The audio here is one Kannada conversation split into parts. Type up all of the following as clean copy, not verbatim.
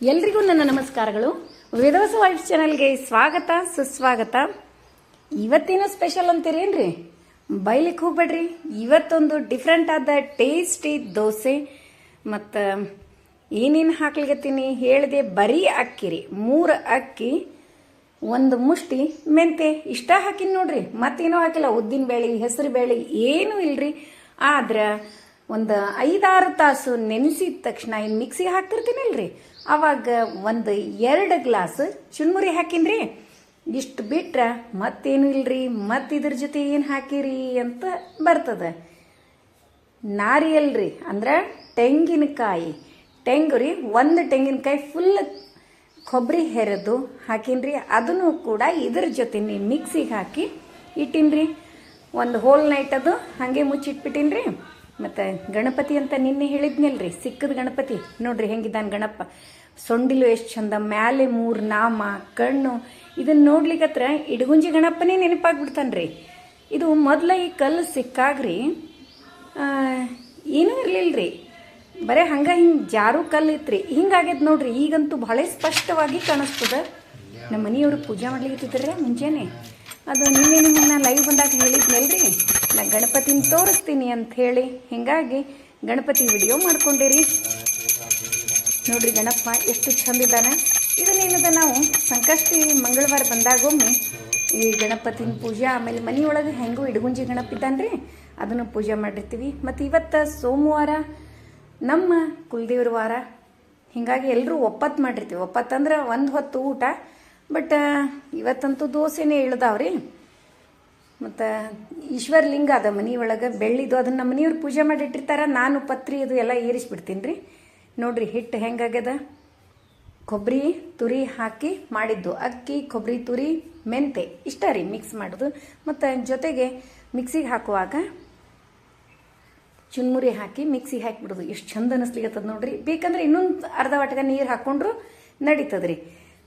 ಎಲ್ರಿಗೂ ನನ್ನ ನಮಸ್ಕಾರಗಳು. ವೇದವಾಸ ವೈಫ್ ಚಾನಲ್ಗೆ ಸ್ವಾಗತ ಸುಸ್ವಾಗತ. ಇವತ್ತೇನು ಸ್ಪೆಷಲ್ ಅಂತೀರೇನ್ರಿ? ಬೈಲಿಕ್ಕೆ ಹೋಗ್ಬೇಡ್ರಿ. ಇವತ್ತೊಂದು ಡಿಫ್ರೆಂಟ್ ಆದ ಟೇಸ್ಟಿ ದೋಸೆ ಮತ್ತು ಏನೇನು ಹಾಕ್ಲಿಗತ್ತೀನಿ ಹೇಳಿದೆ. ಬರೀ ಅಕ್ಕಿರಿ, 3 ಅಕ್ಕಿ, 1 ಮುಷ್ಟಿ ಮೆಂತೆ ಇಷ್ಟ ಹಾಕಿನಿ ನೋಡ್ರಿ. ಮತ್ತೇನೂ ಹಾಕಿಲ್ಲ. ಉದ್ದಿನ ಬೇಳೆ, ಹೆಸರು ಬೇಳೆ ಏನೂ ಇಲ್ರಿ. ಆದ್ರೆ ಒಂದು 5-6 ತಾಸು ನೆನೆಸಿದ ತಕ್ಷಣ ಇನ್ನು ಮಿಕ್ಸಿಗೆ ಹಾಕ್ತಿರ್ತೀನಲ್ರಿ, ಅವಾಗ 1-2 ಗ್ಲಾಸ್ ಚುನ್ಮುರಿ ಹಾಕಿನ್ರಿ. ಇಷ್ಟು ಬಿಟ್ರೆ ಮತ್ತೇನು ಇಲ್ರಿ. ಮತ್ತು ಇದ್ರ ಜೊತೆ ಏನು ಹಾಕಿರಿ ಅಂತ ಬರ್ತದೆ. ನಾರಿಯಲ್ರಿ, ಅಂದ್ರೆ ತೆಂಗಿನಕಾಯಿ. ತೆಂಗುರಿ, 1 ತೆಂಗಿನಕಾಯಿ ಫುಲ್ ಕೊಬ್ಬರಿ ಹೆರೆದು ಹಾಕಿನ್ರಿ. ಅದನ್ನು ಕೂಡ ಇದ್ರ ಜೊತೆ ಮಿಕ್ಸಿಗೆ ಹಾಕಿ ಇಟ್ಟಿನ್ರಿ. ಒಂದು ಹೋಲ್ ನೈಟ್ ಅದು ಹಾಗೆ ಮುಚ್ಚಿಟ್ಬಿಟ್ಟಿನ್ರಿ. ಮತ್ತು ಗಣಪತಿ ಅಂತ ನಿನ್ನೆ ಹೇಳಿದ್ನಲ್ರಿ, ಸಿಕ್ಕದ ಗಣಪತಿ ನೋಡ್ರಿ ಹೆಂಗಿದ್ದಾನೆ ಗಣಪ. ಸೊಂಡಿಲು ಎಷ್ಟು ಚಂದ, ಮ್ಯಾಲೆ 3 ನಾಮ, ಕಣ್ಣು. ಇದನ್ನು ನೋಡ್ಲಿಕ್ಕತ್ರ ಇಡಗುಂಜಿ ಗಣಪನೇ ನೆನಪಾಗ್ಬಿಡ್ತಾನ್ರಿ. ಇದು ಮೊದಲ ಈ ಕಲ್ಲು ಸಿಕ್ಕಾಗ್ರಿ ಏನೂ ಇರಲಿಲ್ಲರಿ, ಬರೀ ಹಂಗೆ ಹಿಂಗೆ ಜಾರು ಕಲ್ಲು ಇತ್ರಿ. ಹಿಂಗಾಗ್ಯದ ನೋಡ್ರಿ. ಈಗಂತೂ ಭಾಳ ಸ್ಪಷ್ಟವಾಗಿ ಕಾಣಿಸ್ತದ. ನಮ್ಮ ಮನೆಯವರು ಪೂಜೆ ಮಾಡ್ಲಿಕ್ಕಿದ್ರೆ ಮುಂಚೆನೆ ಅದು ನಿನ್ನೆ ನಿಮ್ಮನ್ನ ಲೈವ್ ಬಂದಾಗ ಹೇಳಿದ್ನಲ್ರಿ, ನಾ ಗಣಪತಿನ ತೋರಿಸ್ತೀನಿ ಅಂತ ಹೇಳಿ. ಹೀಗಾಗಿ ಗಣಪತಿ ವಿಡಿಯೋ ಮಾಡ್ಕೊಂಡಿರಿ. ನೋಡ್ರಿ ಗಣಪ ಎಷ್ಟು ಚಂದಿದ್ದಾನೆ. ಇದನ್ನೇನದ ನಾವು ಸಂಕಷ್ಟಿ ಮಂಗಳವಾರ ಬಂದಾಗೊಮ್ಮೆ ಈ ಗಣಪತಿನ ಪೂಜೆ, ಆಮೇಲೆ ಮನೆಯೊಳಗೆ ಹೆಂಗೂ ಇಡಗುಂಜಿ ಗಣಪ ಇದ್ದಾನ್ರಿ, ಅದನ್ನು ಪೂಜೆ ಮಾಡಿರ್ತೀವಿ. ಮತ್ತು ಇವತ್ತು ಸೋಮವಾರ ನಮ್ಮ ಕುಲದೇವ್ರ ವಾರ. ಹೀಗಾಗಿ ಎಲ್ಲರೂ ಒಪ್ಪತ್ತು ಮಾಡಿರ್ತೀವಿ. ಒಪ್ಪತ್ತಂದ್ರೆ 1 ಹೊತ್ತು ಊಟ. ಬಟ್ ಇವತ್ತಂತೂ ದೋಸೆನೇ ಇಳ್ದಾವ್ರಿ. ಮತ್ತು ಈಶ್ವರ ಲಿಂಗ ಅದ ಮನೆಯೊಳಗೆ ಬೆಳ್ಳಿದು, ಅದನ್ನು ನಮ್ಮ ಮನೆಯವ್ರು ಪೂಜೆ ಮಾಡಿಟ್ಟಿರ್ತಾರೆ. ನಾನು ಪತ್ರಿ ಅದು ಎಲ್ಲ ಏರಿಸ್ಬಿಡ್ತೀನಿ ರೀ. ನೋಡ್ರಿ ಹಿಟ್ಟು ಹೆಂಗಾಗ್ಯದ. ಕೊಬ್ಬರಿ ತುರಿ ಹಾಕಿ ಮಾಡಿದ್ದು, ಅಕ್ಕಿ, ಕೊಬ್ಬರಿ ತುರಿ, ಮೆಂತೆ ಇಷ್ಟ ರೀ ಮಿಕ್ಸ್ ಮಾಡೋದು. ಮತ್ತು ಜೊತೆಗೆ ಮಿಕ್ಸಿಗೆ ಹಾಕುವಾಗ ಚುನ್ಮುರಿ ಹಾಕಿ ಮಿಕ್ಸಿಗೆ ಹಾಕಿಬಿಡೋದು. ಎಷ್ಟು ಚಂದ ಅನಿಸ್ಲಿಕ್ಕತ್ತದ ನೋಡ್ರಿ. ಬೇಕಂದ್ರೆ ಇನ್ನೊಂದು ಅರ್ಧ ವಾಟಗ ನೀರು ಹಾಕ್ಕೊಂಡ್ರು ನಡೀತದ್ರಿ.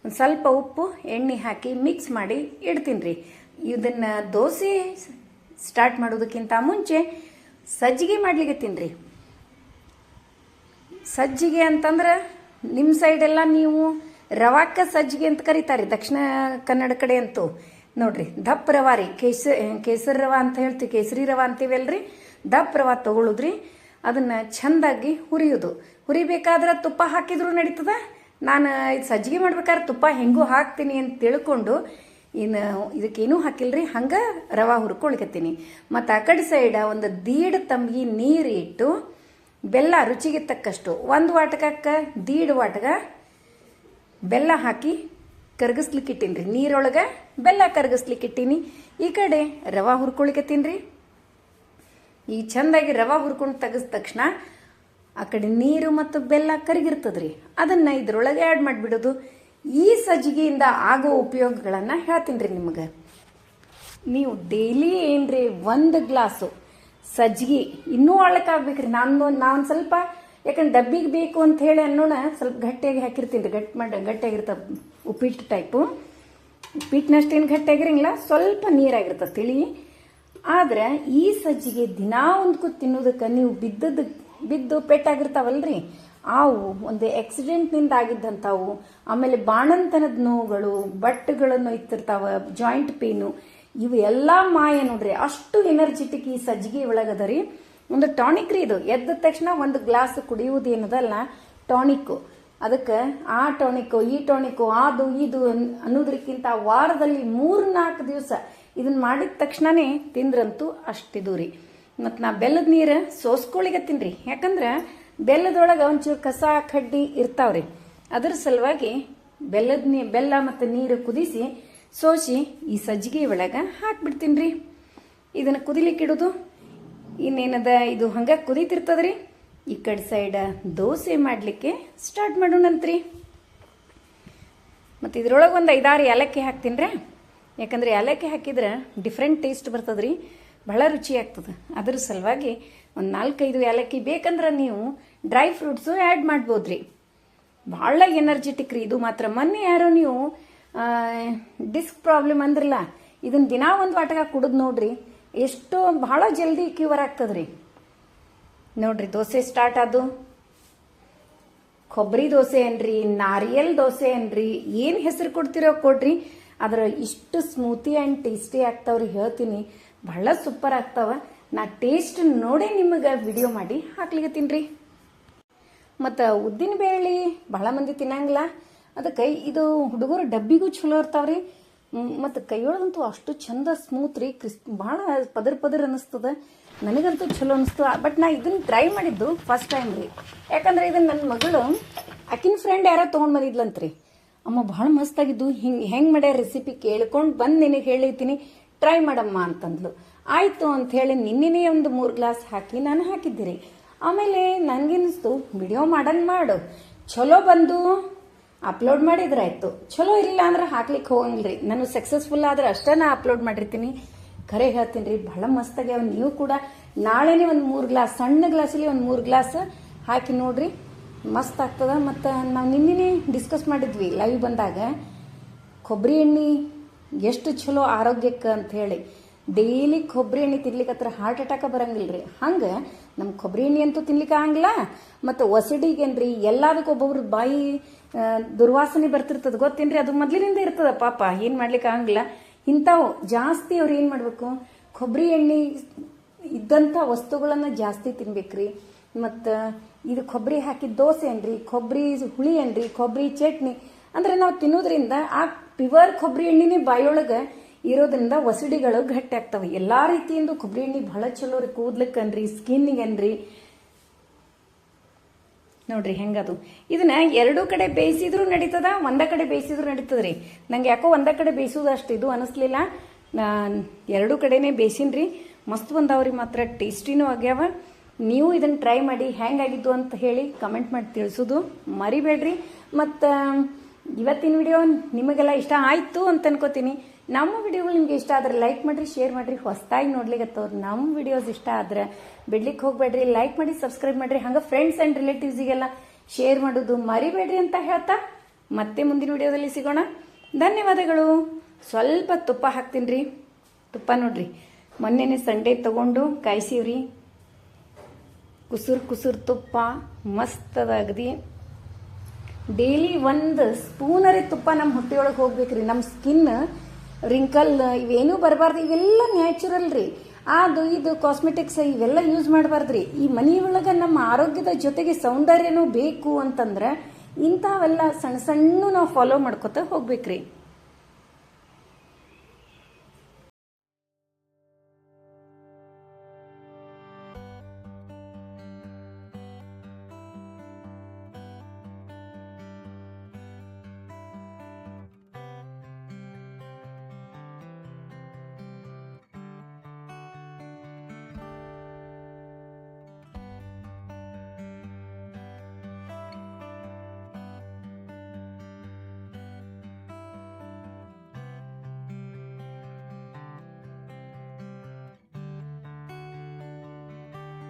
ಒಂದು ಸ್ವಲ್ಪ ಉಪ್ಪು, ಎಣ್ಣೆ ಹಾಕಿ ಮಿಕ್ಸ್ ಮಾಡಿ ಇಡ್ತೀನಿ ರೀ. ಇದನ್ನು ದೋಸೆ ಸ್ಟಾರ್ಟ್ ಮಾಡೋದಕ್ಕಿಂತ ಮುಂಚೆ ಸಜ್ಜಿಗೆ ಮಾಡ್ಲಿಕ್ಕತ್ತೀನಿ ರೀ. ಸಜ್ಜಿಗೆ ಅಂತಂದ್ರೆ ನಿಮ್ಮ ಸೈಡೆಲ್ಲ ನೀವು ರವಾಕ್ಕ ಸಜ್ಜಿಗೆ ಅಂತ ಕರೀತಾರೆ, ದಕ್ಷಿಣ ಕನ್ನಡ ಕಡೆ ಅಂತೂ. ನೋಡ್ರಿ ದಪ್ಪ ರವಾ ರೀ, ಕೇಸರಿ ರವಾ ಅಂತ ಹೇಳ್ತೀವಿ, ಕೇಸರಿ ರವಾ ಅಂತೀವಲ್ರಿ. ದಪ್ಪ ರವಾ ತೊಗೊಳುದ್ರಿ. ಅದನ್ನು ಚೆಂದಾಗಿ ಹುರಿಯೋದು. ಹುರಿಬೇಕಾದ್ರೆ ತುಪ್ಪ ಹಾಕಿದ್ರು ನಡೀತದ. ನಾನು ಇದು ಸಜ್ಜಿಗೆ ಮಾಡ್ಬೇಕಾದ್ರೆ ತುಪ್ಪ ಹೆಂಗೂ ಹಾಕ್ತೀನಿ ಅಂತ ತಿಳ್ಕೊಂಡು ಇನ್ನು ಇದಕ್ಕೇನೂ ಹಾಕಿಲ್ರಿ, ಹಂಗೆ ರವಾ ಹುರ್ಕೊಳ್ಕತ್ತೀನಿ. ಮತ್ತು ಆ ಕಡೆ ಸೈಡ ಒಂದು 1.5 ತಂಬಿಗೆ ನೀರು ಇಟ್ಟು ಬೆಲ್ಲ ರುಚಿಗೆ ತಕ್ಕಷ್ಟು 1 ವಾಟಕಕ್ಕೆ 1.5 ವಾಟಕ ಬೆಲ್ಲ ಹಾಕಿ ಕರಗಿಸ್ಲಿಕ್ಕಿಟ್ಟೀನಿ ರೀ. ನೀರೊಳಗೆ ಬೆಲ್ಲ ಕರಗಿಸ್ಲಿಕ್ಕಿಟ್ಟೀನಿ. ಈ ಕಡೆ ರವಾ ಹುರ್ಕೊಳ್ಕತ್ತೀನಿ ರೀ. ಈ ಚೆಂದಾಗಿ ರವಾ ಹುರ್ಕೊಂಡು ತೆಗೆದ ತಕ್ಷಣ ಆ ಕಡೆ ನೀರು ಮತ್ತು ಬೆಲ್ಲ ಕರಗಿರ್ತದ್ರಿ. ಅದನ್ನು ಇದ್ರೊಳಗೆ ಆ್ಯಡ್ ಮಾಡಿಬಿಡೋದು. ಈ ಸಜ್ಜಿಗೆಯಿಂದ ಆಗೋ ಉಪಯೋಗಗಳನ್ನು ಹೇಳ್ತೀನಿ ರೀ ನಿಮಗೆ. ನೀವು ಡೈಲಿ ಏನ್ರಿ 1 ಗ್ಲಾಸು ಸಜ್ಜಿಗೆ ಇನ್ನೂ ಅಳ್ಳಕ್ಕಾಗ್ಬೇಕ್ರಿ. ನಾನು ಸ್ವಲ್ಪ ಯಾಕಂದ್ರೆ ಡಬ್ಬಿಗೆ ಬೇಕು ಅಂತ ಹೇಳಿ ಅನ್ನೋಣ ಸ್ವಲ್ಪ ಗಟ್ಟಿಯಾಗಿ ಹಾಕಿರ್ತೀನಿ ರೀ. ಗಟ್ಟಿಯಾಗಿರ್ತದೆ ಉಪ್ಪಿಟ್ಟು ಟೈಪು. ಉಪ್ಪಿಟ್ಟಿನಷ್ಟೇನು ಗಟ್ಟಿಯಾಗಿರಂಗಿಲ್ಲ, ಸ್ವಲ್ಪ ನೀರಾಗಿರ್ತದೆ ತಿಳಿ. ಆದ್ರೆ ಈ ಸಜ್ಜಿಗೆ ದಿನಾ ಒಂದ್ಕು ತಿನ್ನೋದಕ್ಕೆ ನೀವು ಬಿದ್ದು ಪೆಟ್ಟಾಗಿರ್ತಾವಲ್ರಿ, ಅವು ಒಂದು ಆಕ್ಸಿಡೆಂಟ್ನಿಂದ ಆಗಿದ್ದಂಥವು, ಆಮೇಲೆ ಬಾಣಂತನದ ನೋವುಗಳು, ಬಟ್ಟುಗಳನ್ನು ಇತ್ತಿರ್ತಾವ, ಜಾಯಿಂಟ್ ಪೇನು, ಇವು ಎಲ್ಲ ಮಾಯ ನೋಡ್ರಿ. ಅಷ್ಟು ಎನರ್ಜೆಟಿಕ್ ಈ ಸಜ್ಜಿಗೆ ಒಳಗದ ರೀ. ಒಂದು ಟಾನಿಕ್ ರೀ ಇದು. ಎದ್ದ ತಕ್ಷಣ 1 ಗ್ಲಾಸ್ ಕುಡಿಯುವುದು ಏನದಲ್ಲ ಟಾನಿಕ್ಕು. ಅದಕ್ಕೆ ಆ ಟಾನಿಕ್ಕು, ಈ ಟಾನಿಕ್ಕು, ಅದು ಇದು ಅನ್ನೋದ್ರಕ್ಕಿಂತ ವಾರದಲ್ಲಿ 3-4 ದಿವಸ ಇದನ್ನ ಮಾಡಿದ ತಕ್ಷಣನೇ ತಿಂದ್ರಂತೂ ಅಷ್ಟಿದು ರೀ. ಮತ್ತು ನಾ ಬೆಲ್ಲದ ನೀರು ಸೋಸ್ಕೊಳಿಗತ್ತೀನಿ ರೀ. ಯಾಕಂದ್ರೆ ಬೆಲ್ಲದೊಳಗೆ ಒಂಚೂರು ಕಸ ಕಡ್ಡಿ ಇರ್ತಾವ್ರಿ. ಅದ್ರ ಸಲುವಾಗಿ ಬೆಲ್ಲ ಮತ್ತು ನೀರು ಕುದಿಸಿ ಸೋಸಿ ಈ ಸಜ್ಜಿಗೆ ಒಳಗೆ ಹಾಕ್ಬಿಡ್ತೀನಿ ರೀ. ಇದನ್ನು ಕುದಿಲಿಕ್ಕಿಡೋದು. ಇನ್ನೇನದ ಇದು ಹಂಗೆ ಕುದೀತಿರ್ತದ್ರಿ. ಈ ಕಡೆ ಸೈಡ ದೋಸೆ ಮಾಡಲಿಕ್ಕೆ ಸ್ಟಾರ್ಟ್ ಮಾಡೋಣಂತ್ರಿ. ಮತ್ತು ಇದ್ರೊಳಗೆ ಒಂದು 5-6 ಏಲಕ್ಕಿ ಹಾಕ್ತೀನಿ ರೀ. ಯಾಕಂದ್ರೆ ಏಲಕ್ಕಿ ಹಾಕಿದ್ರೆ ಡಿಫ್ರೆಂಟ್ ಟೇಸ್ಟ್ ಬರ್ತದ್ರಿ, ಬಹಳ ರುಚಿ ಆಗ್ತದೆ. ಅದ್ರ ಸಲುವಾಗಿ ಒಂದು 4-5 ಏಲಕ್ಕಿ. ಬೇಕಂದ್ರೆ ನೀವು ಡ್ರೈ ಫ್ರೂಟ್ಸು ಆ್ಯಡ್ ಮಾಡ್ಬೋದ್ರಿ. ಭಾಳ ಎನರ್ಜೆಟಿಕ್ ರೀ ಇದು ಮಾತ್ರ. ಮೊನ್ನೆ ಯಾರೋ ನೀವು ಡಿಸ್ಕ್ ಪ್ರಾಬ್ಲಮ್ ಅಂದ್ರಲ್ಲ, ಇದನ್ನ ದಿನಾ 1 ವಾಟಗ ಕುಡಿದು ನೋಡ್ರಿ, ಎಷ್ಟು ಭಾಳ ಜಲ್ದಿ ಕ್ಯೂರ್ ಆಗ್ತದ್ರಿ. ನೋಡ್ರಿ ದೋಸೆ ಸ್ಟಾರ್ಟ್ ಆದು. ಕೊಬ್ಬರಿ ದೋಸೆ ಏನ್ರಿ, ನಾರಿಯಲ್ ದೋಸೆ ಏನ್ರಿ, ಏನು ಹೆಸರು ಕೊಡ್ತಿರೋ ಕೊಡ್ರಿ, ಅದ್ರ ಇಷ್ಟು ಸ್ಮೂತಿ ಆ್ಯಂಡ್ ಟೇಸ್ಟಿ ಆಗ್ತಾವ್ರಿ. ಹೇಳ್ತೀನಿ, ಬಹಳ ಸೂಪರ್ ಆಗ್ತಾವ. ನಾ ಟೇಸ್ಟ್ ನೋಡಿ ನಿಮಗೆ ವಿಡಿಯೋ ಮಾಡಿ ಹಾಕ್ಲಿಕತ್ತೀನಿ. ಮತ್ತು ಉದ್ದಿನ ಬೇಳೆ ಬಹಳ ಮಂದಿ ತಿನ್ನಂಗಿಲ್ಲ, ಅದಕ್ಕೆ ಇದು ಹುಡುಗರು ಡಬ್ಬಿಗೂ ಚಲೋ ಇರ್ತಾವ್ರಿ. ಮತ್ತು ಕೈಯೊಳಗಂತೂ ಅಷ್ಟು ಚಂದ ಸ್ಮೂತ್ ರೀ, ಭಾಳ ಪದರ್ ಅನ್ನಿಸ್ತದ. ನನಗಂತೂ ಚಲೋ ಅನಿಸ್ತು. ಬಟ್ ನಾ ಇದನ್ನು ಟ್ರೈ ಮಾಡಿದ್ದು ಫಸ್ಟ್ ಟೈಮ್ ರೀ. ಯಾಕಂದ್ರೆ ಇದನ್ನು ನನ್ನ ಮಗಳು ಆಕಿನ ಫ್ರೆಂಡ್ ಯಾರೋ ತೊಗೊಂಡು ಬಂದಿದ್ಲಂತ್ರಿ. ಅಮ್ಮ ಭಾಳ ಮಸ್ತಾಗಿದ್ದು, ಹೆಂಗೆ ಮಾಡ್ಯಾರ ರೆಸಿಪಿ ಕೇಳ್ಕೊಂಡು ಬಂದು ನಿನಗೆ ಹೇಳಿದ್ದೀನಿ, ಟ್ರೈ ಮಾಡಮ್ಮ ಅಂತಂದ್ಲು. ಆಯಿತು ಅಂಥೇಳಿ ನಿನ್ನೆನೇ ಒಂದು 3 ಗ್ಲಾಸ್ ಹಾಕಿ ನಾನು ಹಾಕಿದ್ದೆ ರೀ. ಆಮೇಲೆ ನನಗೇನಿಸ್ತು, ವಿಡಿಯೋ ಮಾಡು, ಚಲೋ ಬಂದು ಅಪ್ಲೋಡ್ ಮಾಡಿದ್ರಾಯ್ತು, ಚಲೋ ಇಲ್ಲ ಅಂದ್ರೆ ಹಾಕ್ಲಿಕ್ಕೆ ಹೋಗಂಗಿಲ್ಲ ರೀ. ನಾನು ಸಕ್ಸಸ್ಫುಲ್ ಆದ್ರೆ ಅಷ್ಟೇ ನಾ ಅಪ್ಲೋಡ್ ಮಾಡಿರ್ತೀನಿ. ಖರೆ ಹೇಳ್ತೀನಿ ರೀ, ಭಾಳ ಮಸ್ತಾಗ್ಯಾವ. ನೀವು ಕೂಡ ನಾಳೆನೇ ಒಂದು 3 ಗ್ಲಾಸ್, ಸಣ್ಣ ಗ್ಲಾಸಲ್ಲಿ ಒಂದು 3 ಗ್ಲಾಸ್ ಹಾಕಿ ನೋಡ್ರಿ, ಮಸ್ತ್ ಆಗ್ತದ. ಮತ್ತು ನಾವು ನಿನ್ನೆ ಡಿಸ್ಕಸ್ ಮಾಡಿದ್ವಿ ಲೈವ್ ಬಂದಾಗ, ಕೊಬ್ಬರಿ ಎಣ್ಣೆ ಎಷ್ಟು ಚಲೋ ಆರೋಗ್ಯಕ್ಕೆ ಅಂತ ಹೇಳಿ. ಡೈಲಿ ಕೊಬ್ಬರಿ ಎಣ್ಣೆ ತಿನ್ಲಿಕ್ಕೆ ಹಾರ್ಟ್ ಅಟ್ಯಾಕ ಬರಂಗಿಲ್ಲ ರೀ. ಹಂಗೆ ನಮ್ಮ ಕೊಬ್ಬರಿ ಎಣ್ಣೆ ಅಂತೂ ತಿನ್ಲಿಕ್ಕೆ ಆಗಂಗಿಲ್ಲ. ಮತ್ತು ಒಸಡಿಗೇನ್ರಿ ಎಲ್ಲದಕ್ಕೆ ಒಬ್ಬೊಬ್ರು ಬಾಯಿ ದುರ್ವಾಸನೆ ಬರ್ತಿರ್ತದೆ, ಗೊತ್ತೇನ್ರಿ? ಅದು ಮೊದಲಿನಿಂದ ಇರ್ತದ ಪಾಪ, ಏನು ಮಾಡ್ಲಿಕ್ಕೆ ಆಗಂಗಿಲ್ಲ. ಇಂಥವು ಜಾಸ್ತಿ ಅವ್ರು ಏನು ಮಾಡಬೇಕು, ಕೊಬ್ಬರಿ ಎಣ್ಣೆ ಇದ್ದಂಥ ವಸ್ತುಗಳನ್ನು ಜಾಸ್ತಿ ತಿನ್ಬೇಕ್ರಿ. ಮತ್ತು ಇದು ಕೊಬ್ಬರಿ ಹಾಕಿದ ದೋಸೆ ಏನ್ರಿ, ಕೊಬ್ಬರಿ ಹುಳಿ ಏನ್ರಿ, ಕೊಬ್ಬರಿ ಚಟ್ನಿ ಅಂದರೆ ನಾವು ತಿನ್ನೋದ್ರಿಂದ ಆ ಪ್ಯೂರ್ ಕೊಬ್ಬರಿ ಎಣ್ಣೆನೇ ಬಾಯೊಳಗೆ ಇರೋದ್ರಿಂದ ಒಸಡಿಗಳು ಗಟ್ಟಿ ಆಗ್ತವೆ. ಎಲ್ಲ ರೀತಿಯಿಂದ ಕೊಬ್ಬರಿ ಎಣ್ಣೆ ಬಹಳ ಚಲೋ ರೀ, ಕೂದ್ಲಕ್ಕನ್ರಿ, ಸ್ಕಿನ್ನಿಗನ್ರಿ. ನೋಡ್ರಿ ಹೆಂಗದು. ಇದನ್ನ 2 ಕಡೆ ಬೇಯಿಸಿದ್ರು ನಡೀತದ, ಒಂದ ಕಡೆ ಬೇಯಿಸಿದ್ರು ನಡೀತದ್ರಿ. ನಂಗೆ ಯಾಕೋ ಒಂದ ಕಡೆ ಬೇಯಿಸೋದು ಅಷ್ಟು ಇದು ಅನಿಸ್ಲಿಲ್ಲ, 2 ಕಡೆನೇ ಬೇಯಿಸಿನ್ರಿ. ಮಸ್ತ್ ಬಂದಾವ್ರಿ, ಮಾತ್ರ ಟೇಸ್ಟಿನೂ ಆಗ್ಯಾವ. ನೀವು ಇದನ್ನ ಟ್ರೈ ಮಾಡಿ ಹೆಂಗಾಗಿದ್ದು ಅಂತ ಹೇಳಿ ಕಮೆಂಟ್ ಮಾಡಿ ತಿಳಿಸೋದು ಮರಿಬೇಡ್ರಿ. ಮತ್ತು ಇವತ್ತಿನ ವಿಡಿಯೋ ನಿಮಗೆಲ್ಲ ಇಷ್ಟ ಆಯಿತು ಅಂತ ಅನ್ಕೋತೀನಿ. ನಮ್ಮ ವಿಡಿಯೋಗಳು ನಿಮ್ಗೆ ಇಷ್ಟ ಆದ್ರೆ ಲೈಕ್ ಮಾಡಿರಿ, ಶೇರ್ ಮಾಡಿರಿ. ಹೊಸದಾಗಿ ನೋಡ್ಲಿಕ್ಕತ್ತವ್ರು ನಮ್ಮ ವಿಡಿಯೋಸ್ ಇಷ್ಟ ಆದ್ರೆ ಬಿಡ್ಲಿಕ್ಕೆ ಹೋಗ್ಬೇಡ್ರಿ, ಲೈಕ್ ಮಾಡಿ, ಸಬ್ಸ್ಕ್ರೈಬ್ ಮಾಡಿರಿ. ಹಂಗೆ ಫ್ರೆಂಡ್ಸ್ ಆ್ಯಂಡ್ ರಿಲೇಟಿವ್ಸಿಗೆಲ್ಲ ಶೇರ್ ಮಾಡೋದು ಮರಿಬೇಡ್ರಿ ಅಂತ ಹೇಳ್ತಾ ಮತ್ತೆ ಮುಂದಿನ ವಿಡಿಯೋದಲ್ಲಿ ಸಿಗೋಣ. ಧನ್ಯವಾದಗಳು. ಸ್ವಲ್ಪ ತುಪ್ಪ ಹಾಕ್ತೀನಿ ರೀ. ತುಪ್ಪ ನೋಡ್ರಿ, ಮೊನ್ನೆನೇ ಸಂಡೇ ತಗೊಂಡು ಕಾಯಿಸಿವ್ರಿ. ಕುಸುರ್ ತುಪ್ಪ ಮಸ್ತ್ ಅದ ಅಗದಿ. ಡೈಲಿ 1 ಸ್ಪೂನರೇ ತುಪ್ಪ ನಮ್ಮ ಹೊಟ್ಟೆಯೊಳಗೆ ಹೋಗ್ಬೇಕ್ರಿ. ನಮ್ಮ ಸ್ಕಿನ್ ರಿಂಕಲ್ ಇವೇನೂ ಬರಬಾರ್ದು. ಇವೆಲ್ಲ ನ್ಯಾಚುರಲ್ ರೀ. ಅದು ಇದು ಕಾಸ್ಮೆಟಿಕ್ಸ್ ಇವೆಲ್ಲ ಯೂಸ್ ಮಾಡಬಾರ್ದ್ರಿ. ಈ ಮನೆಯೊಳಗೆ ನಮ್ಮ ಆರೋಗ್ಯದ ಜೊತೆಗೆ ಸೌಂದರ್ಯನೂ ಬೇಕು ಅಂತಂದ್ರೆ ಇಂಥವೆಲ್ಲ ಸಣ್ಣ ನಾವು ಫಾಲೋ ಮಾಡ್ಕೊತ ಹೋಗ್ಬೇಕ್ರಿ.